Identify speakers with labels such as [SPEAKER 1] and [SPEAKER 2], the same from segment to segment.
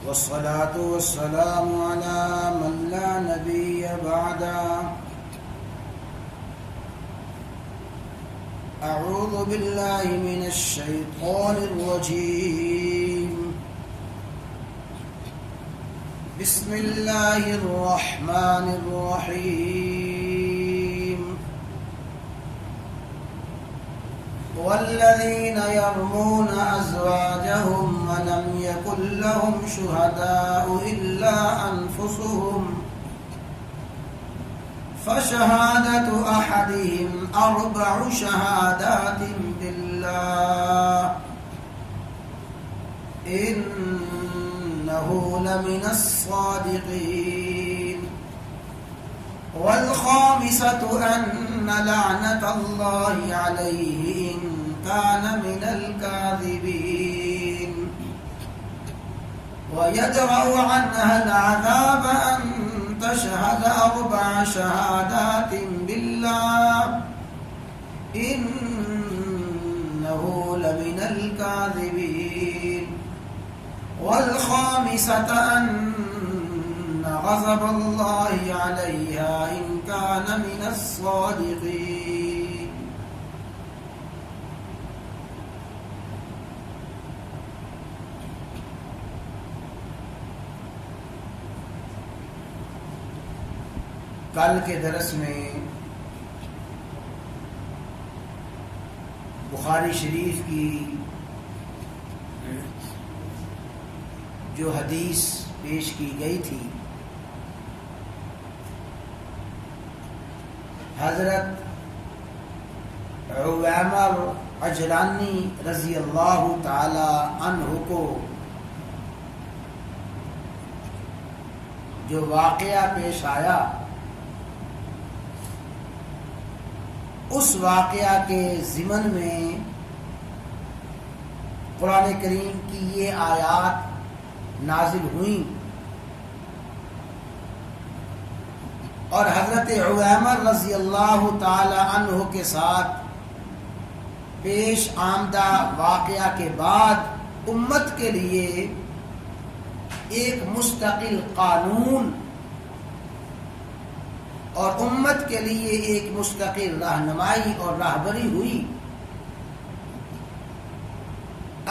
[SPEAKER 1] والصلاة والسلام على من لا نبي بعده. أعوذ بالله من الشيطان الرجيم. بسم الله الرحمن الرحيم. والذين يرمون أزواجهم ولم يكن لهم شهداء إلا أنفسهم فشهادة أحدهم 4 شهادات بالله إنه لمن الصادقين. والخامسة أن لعنة الله عليه إن كان من الكاذبين. ويدرأ عنها العذاب أن تشهد 4 شهادات بالله إنه لمن الكاذبين. والخامسة أن غضب الله عليها إن كان من الصادقين. کل کے درس میں بخاری شریف کی جو حدیث پیش کی گئی تھی، حضرت عویمر عجلانی رضی اللہ تعالی عنہ کو جو واقعہ پیش آیا، اس واقعہ کے ضمن میں قرآن کریم کی یہ آیات نازل ہوئیں اور حضرت عویمر رضی اللہ تعالی عنہ کے ساتھ پیش آمدہ واقعہ کے بعد امت کے لیے ایک مستقل قانون اور امت کے لیے ایک مستقل رہنمائی اور راہبری ہوئی۔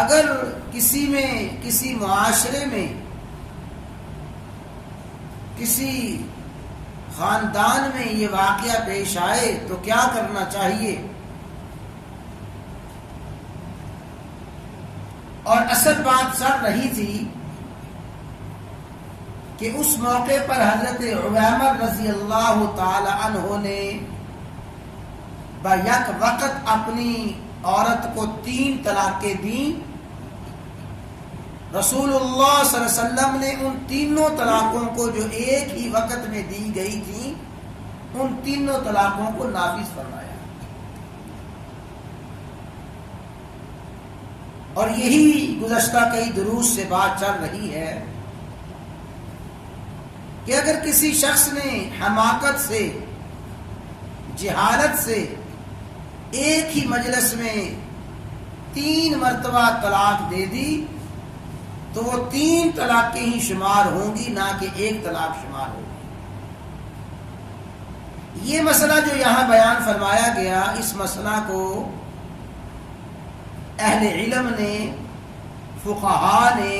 [SPEAKER 1] اگر کسی معاشرے میں، کسی خاندان میں یہ واقعہ پیش آئے تو کیا کرنا چاہیے، اور اصل بات چل رہی تھی کہ اس موقع پر حضرت عویمر رضی اللہ تعالی عنہ نے بیک وقت اپنی عورت کو 3 طلاقیں دیں۔ رسول اللہ صلی اللہ علیہ وسلم نے ان تینوں طلاقوں کو جو ایک ہی وقت میں دی گئی تھی، ان تینوں طلاقوں کو نافذ فرمایا، اور یہی گزشتہ کئی دروس سے بات چل رہی ہے کہ اگر کسی شخص نے حماقت سے، جہالت سے ایک ہی مجلس میں 3 مرتبہ طلاق دے دی تو وہ 3 طلاقیں ہی شمار ہوں گی، نہ کہ 1 طلاق شمار ہوگی۔ یہ مسئلہ جو یہاں بیان فرمایا گیا، اس مسئلہ کو اہل علم نے، فقہاء نے،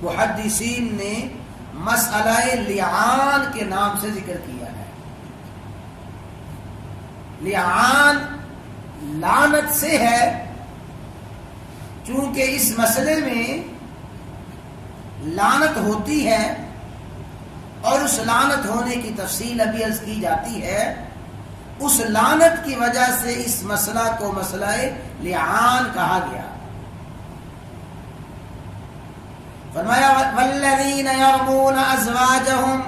[SPEAKER 1] محدثین نے مسئلہ لعان کے نام سے ذکر کیا ہے۔ لعان لعنت سے ہے، چونکہ اس مسئلے میں لعنت ہوتی ہے اور اس لعنت ہونے کی تفصیل ابھی عرض کی جاتی ہے۔ اس لعنت کی وجہ سے اس مسئلہ کو مسئلہ لعان کہا گیا۔ فرمایا والذین یرمون ازواجہم،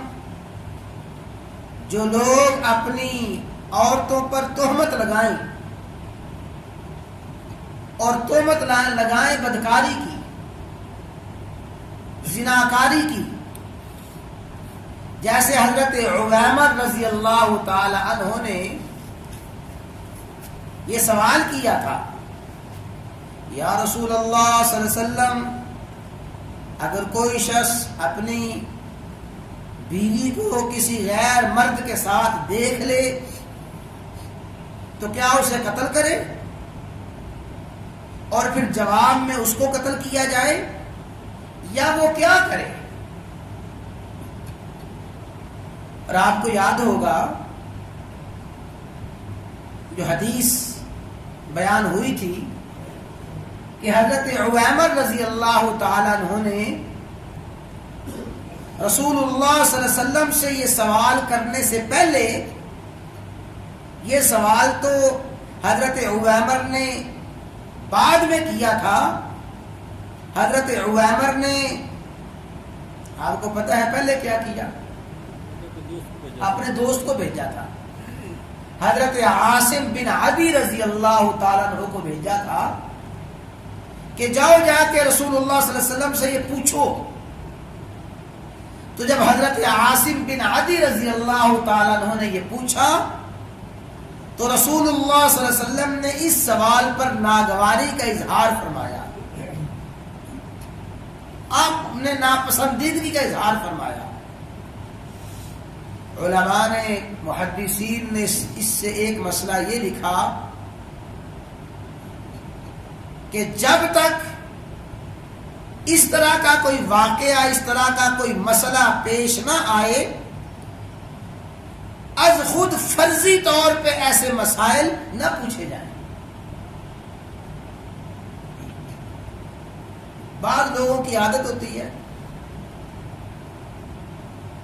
[SPEAKER 1] جو لوگ اپنی عورتوں پر تہمت لگائیں اور تہمت لگائیں بدکاری کی، زناکاری کی، جیسے حضرت عویمر رضی اللہ تعالی عنہ نے یہ سوال کیا تھا، یا رسول اللہ صلی اللہ علیہ وسلم اگر کوئی شخص اپنی بیوی کو کسی غیر مرد کے ساتھ دیکھ لے تو کیا اسے قتل کرے اور پھر جواب میں اس کو قتل کیا جائے، یا وہ کیا کرے؟ اور آپ کو یاد ہوگا جو حدیث بیان ہوئی تھی کہ حضرت عویمر رضی اللہ تعالیٰ عنہ نے رسول اللہ صلی اللہ علیہ وسلم سے یہ سوال کرنے سے پہلے، یہ سوال تو حضرت عویمر نے بعد میں کیا تھا. حضرت عویمر نے، آپ کو پتہ ہے پہلے کیا کیا؟ اپنے دوست کو بھیجا تھا. حضرت عاصم بن عدی رضی اللہ تعالیٰ عنہ کو بھیجا تھا کہ جاؤ جا کے رسول اللہ صلی اللہ علیہ وسلم سے یہ پوچھو. تو جب حضرت عاصم بن عدی رضی اللہ تعالیٰ عنہ نے یہ پوچھا تو رسول اللہ صلی اللہ علیہ وسلم نے اس سوال پر ناگواری کا اظہار فرمایا، آپ نے ناپسندیدگی کا اظہار فرمایا. علماء نے، محدثین نے اس سے ایک مسئلہ یہ لکھا کہ جب تک اس طرح کا کوئی واقعہ، اس طرح کا کوئی مسئلہ پیش نہ آئے، از خود فرضی طور پہ ایسے مسائل نہ پوچھے جائیں. بعض لوگوں کی عادت ہوتی ہے،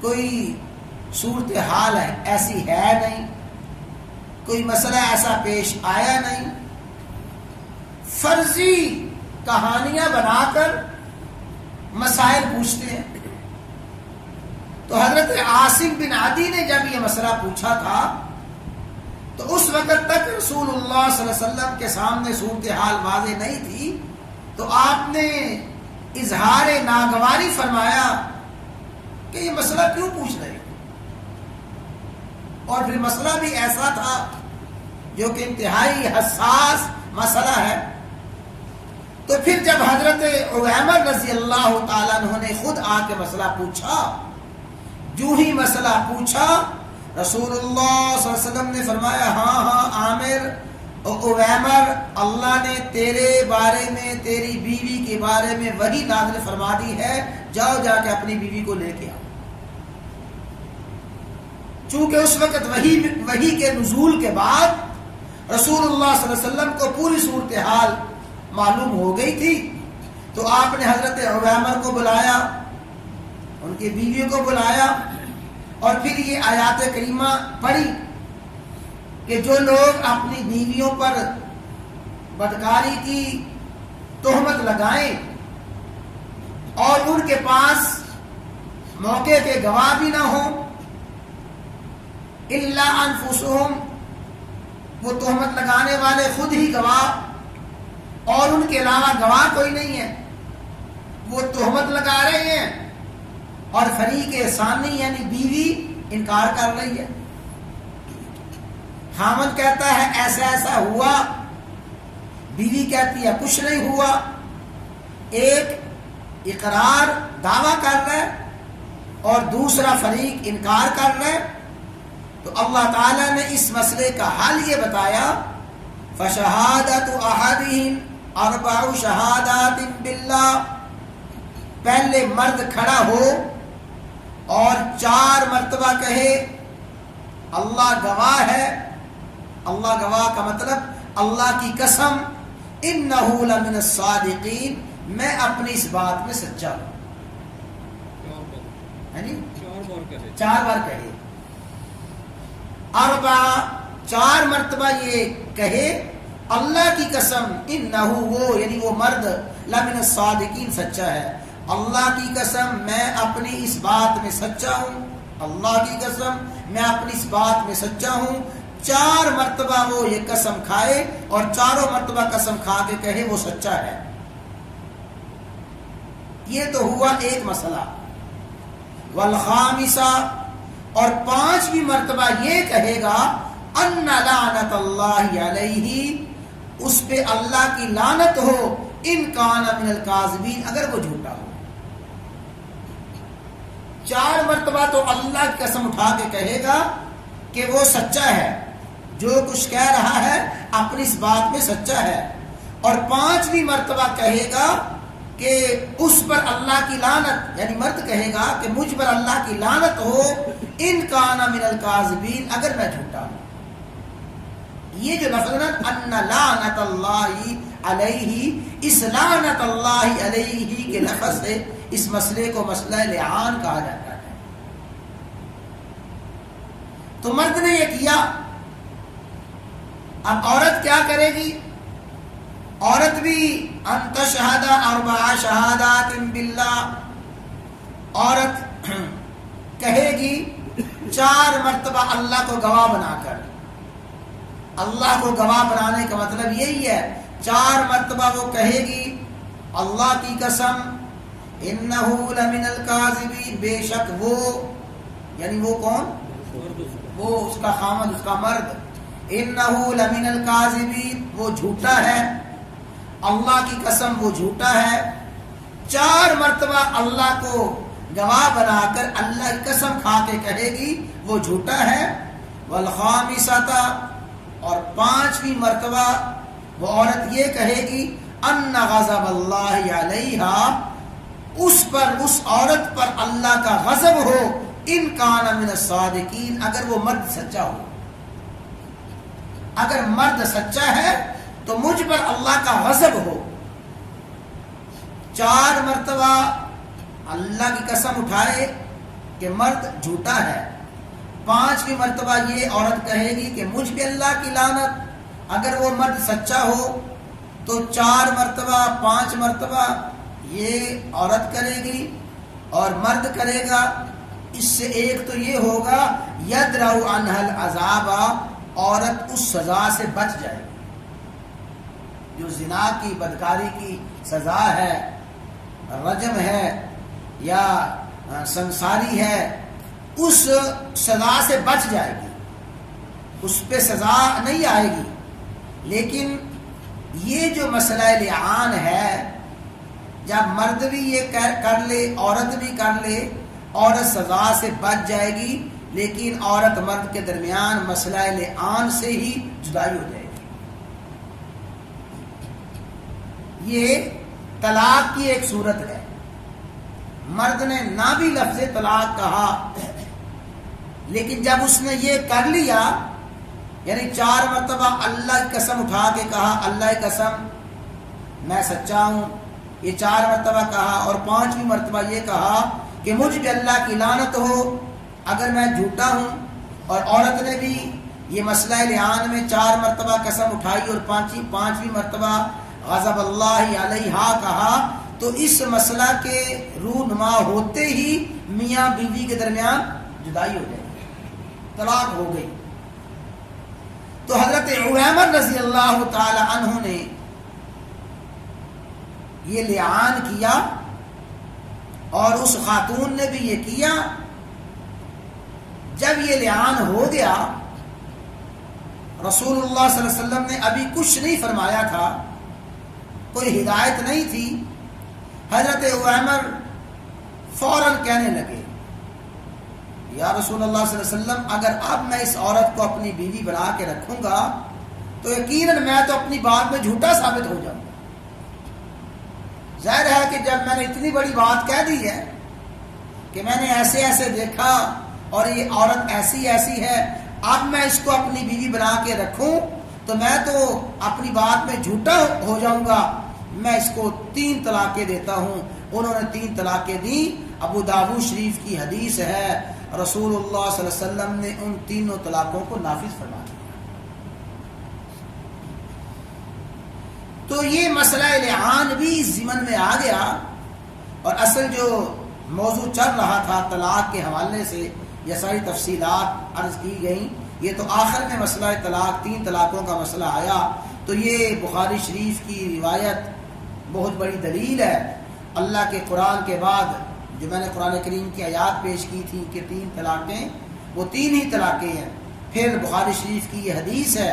[SPEAKER 1] کوئی صورتحال ہے ایسی ہے نہیں، کوئی مسئلہ ایسا پیش آیا نہیں، فرضی کہانیاں بنا کر مسائل پوچھتے ہیں. تو حضرت عاصم بن عدی نے جب یہ مسئلہ پوچھا تھا تو اس وقت تک رسول اللہ صلی اللہ علیہ وسلم کے سامنے صورتحال واضح نہیں تھی، تو آپ نے اظہار ناگواری فرمایا کہ یہ مسئلہ کیوں پوچھ رہے ہیں. اور پھر مسئلہ بھی ایسا تھا جو کہ انتہائی حساس مسئلہ ہے. تو پھر جب حضرت عویمر رضی اللہ تعالیٰ عنہ نے خود آ کے مسئلہ پوچھا، جو ہی مسئلہ پوچھا رسول اللہ صلی اللہ علیہ وسلم نے فرمایا، ہاں ہاں عامر عویمر، اللہ نے تیرے بارے میں، تیری بیوی کے بارے میں وحی نازل فرما دی ہے، جاؤ جا کے اپنی بیوی کو لے کے آؤ. چونکہ اس وقت وحی کے نزول کے بعد رسول اللہ صلی اللہ علیہ وسلم کو پوری صورتحال معلوم ہو گئی تھی، تو آپ نے حضرت عویمر کو بلایا، ان کی بیویوں کو بلایا، اور پھر یہ آیات کریمہ پڑھی کہ جو لوگ اپنی بیویوں پر بدکاری کی تہمت لگائیں اور ان کے پاس موقع کے گواہ بھی نہ ہوں، الا انفسہم، وہ تہمت لگانے والے خود ہی گواہ اور ان کے علاوہ گواہ کوئی نہیں ہے، وہ تہمت لگا رہے ہیں اور فریق ثانی یعنی بیوی انکار کر رہی ہے. خاوند کہتا ہے ایسا ایسا ہوا، بیوی کہتی ہے کچھ نہیں ہوا، ایک اقرار دعویٰ کر رہا ہے اور دوسرا فریق انکار کر رہا ہے. تو اللہ تعالیٰ نے اس مسئلے کا حل یہ بتایا، فشہادت احدہم اربع شہادات باللہ، پہلے مرد کھڑا ہو اور 4 مرتبہ کہے اللہ گواہ ہے. اللہ گواہ کا مطلب اللہ کی قسم، انہ لمن الصادقین، میں اپنی اس بات میں سچا ہوں. 4 بار کہے، اربع، 4 مرتبہ یہ کہے اللہ کی قسم، انہ، وہ یعنی وہ مرد، لمن الصادقین، سچا ہے. اللہ کی قسم میں اپنی اس بات میں سچا ہوں، اللہ کی قسم میں اپنی اس بات میں سچا ہوں. 4 مرتبہ وہ یہ قسم کھائے اور 4 مرتبہ قسم کھا کے کہے وہ سچا ہے. یہ تو ہوا ایک مسئلہ. والخامسہ، اور 5ویں مرتبہ یہ کہے گا ان لعنت اللہ علیہ، اس پہ اللہ کی لعنت ہو، ان کان من الکاذبین، اگر وہ جھوٹا ہو. 4 مرتبہ تو اللہ کی قسم اٹھا کے کہے گا کہ وہ سچا ہے، جو کچھ کہہ رہا ہے اپنی اس بات میں سچا ہے، اور 5ویں مرتبہ کہے گا کہ اس پر اللہ کی لعنت، یعنی مرد کہے گا کہ مجھ پر اللہ کی لعنت ہو ان کان من الکاذبین، اگر میں جھوٹا ہوں۔ یہ جو لفظ ان لعنت اللہ علیہ، اس لعنت اللہ علیہ کے لفظ سے اس مسئلے کو مسئلہ لعان کہا جاتا ہے۔ تو مرد نے یہ کیا، اب عورت کیا کرے گی؟ عورت بھی ان تشہد 4 شہادات باللہ، عورت کہے گی 4 مرتبہ اللہ کو گواہ بنا کر۔ اللہ کو گواہ بنانے کا مطلب یہی ہے، 4 مرتبہ وہ کہے گی اللہ کی قسم انہو لمن الکاذبین، بے شک وہ، یعنی وہ کون؟ وہ اس کا خامد، اس کا مرد، انہو لمن الکاذبین، وہ جھوٹا ہے، اللہ کی قسم وہ جھوٹا ہے۔ 4 مرتبہ اللہ کو گواہ بنا کر اللہ کی قسم کھا کے کہے گی وہ جھوٹا ہے۔ والخامسۃ، اور 5ویں مرتبہ وہ عورت یہ کہے گی ان غضب اللہ علیہا، اس پر، اس عورت پر اللہ کا غضب ہو، ان کان من الصادقین، اگر وہ مرد سچا ہو۔ اگر مرد سچا ہے تو مجھ پر اللہ کا غضب ہو۔ 4 مرتبہ اللہ کی قسم اٹھائے کہ مرد جھوٹا ہے، 5ویں مرتبہ یہ عورت کہے گی کہ مجھ پہ اللہ کی لعنت، اگر وہ مرد سچا ہو تو 4 مرتبہ، 5 مرتبہ یہ عورت کرے گی اور مرد کرے گا۔ اس سے ایک تو یہ ہوگا یدرأ عنہا العذاب، عورت اس سزا سے بچ جائے گی جو زنا کی، بدکاری کی سزا ہے، رجم ہے یا سنساری ہے، اس سزا سے بچ جائے گی، اس پہ سزا نہیں آئے گی۔ لیکن یہ جو مسئلہ لعان ہے، جب مرد بھی یہ کر لے، عورت بھی کر لے، عورت سزا سے بچ جائے گی، لیکن عورت مرد کے درمیان مسئلہ لعان سے ہی جدائی ہو جائے گی۔ یہ طلاق کی ایک صورت ہے، مرد نے نہ بھی لفظ طلاق کہا، لیکن جب اس نے یہ کر لیا، یعنی 4 مرتبہ اللہ کی قسم اٹھا کے کہا اللہ کی قسم میں سچا ہوں، یہ 4 مرتبہ کہا، اور 5ویں مرتبہ یہ کہا کہ مجھ پہ اللہ کی لعنت ہو اگر میں جھوٹا ہوں، اور عورت نے بھی یہ مسئلہ لعان میں 4 مرتبہ قسم اٹھائی اور 5ویں مرتبہ غضب اللہ علیہا کہا، تو اس مسئلہ کے رونما ہوتے ہی میاں بیوی کے درمیان جدائی ہو جائے گی، طلاق ہو گئی۔ تو حضرت عویمر رضی اللہ تعالی عنہ نے یہ لعان کیا، اور اس خاتون نے بھی یہ کیا۔ جب یہ لعان ہو گیا، رسول اللہ صلی اللہ علیہ وسلم نے ابھی کچھ نہیں فرمایا تھا، کوئی ہدایت نہیں تھی، حضرت عویمر فوراً کہنے لگے یا رسول اللہ صلی اللہ علیہ وسلم، اگر اب میں اس عورت کو اپنی بیوی بنا کے رکھوں گا تو یقیناً میں تو اپنی بات میں جھوٹا ثابت ہو جاؤں گا۔ ظاہر ہے کہ جب میں نے اتنی بڑی بات کہہ دی ہے کہ میں نے ایسے ایسے دیکھا اور یہ عورت ایسی ایسی ہے، اب میں اس کو اپنی بیوی بنا کے رکھوں تو میں تو اپنی بات میں جھوٹا ہو جاؤں گا، میں اس کو 3 طلاقیں دیتا ہوں۔ انہوں نے 3 طلاقیں دی۔ ابو داؤد شریف کی حدیث ہے، رسول اللہ صلی اللہ علیہ وسلم نے ان 3 طلاقوں کو نافذ فرما دیا۔ تو یہ مسئلہ لعان بھی ضمن میں آ گیا، اور اصل جو موضوع چل رہا تھا طلاق کے حوالے سے یہ ساری تفصیلات عرض کی گئیں، یہ تو آخر میں مسئلہ طلاق 3 طلاقوں کا مسئلہ آیا۔ تو یہ بخاری شریف کی روایت بہت بڑی دلیل ہے۔ اللہ کے قرآن کے بعد جو میں نے قرآن کریم کی آیات پیش کی تھی کہ 3 طلاقیں، وہ 3 ہی طلاقیں ہیں۔ پھر بخاری شریف کی یہ حدیث ہے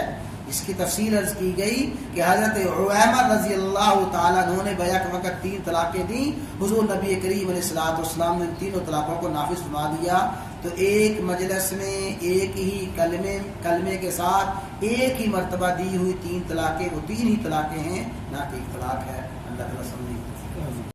[SPEAKER 1] اس کی تفصیل عرض کی گئی کہ حضرت عویمر رضی اللہ تعالیٰ عنہ نے بیک وقت 3 طلاقیں دیں. حضور نبی کریم علیہ الصلوۃ والسلام نے تینوں طلاقوں کو نافذ فرما دیا. تو ایک مجلس میں ایک ہی کلمے کے ساتھ ایک ہی مرتبہ دی ہوئی 3 طلاقیں، وہ 3 ہی طلاقیں ہیں، نہ کہ ایک طلاق ہے. اللہ تعالیٰ سمجھے.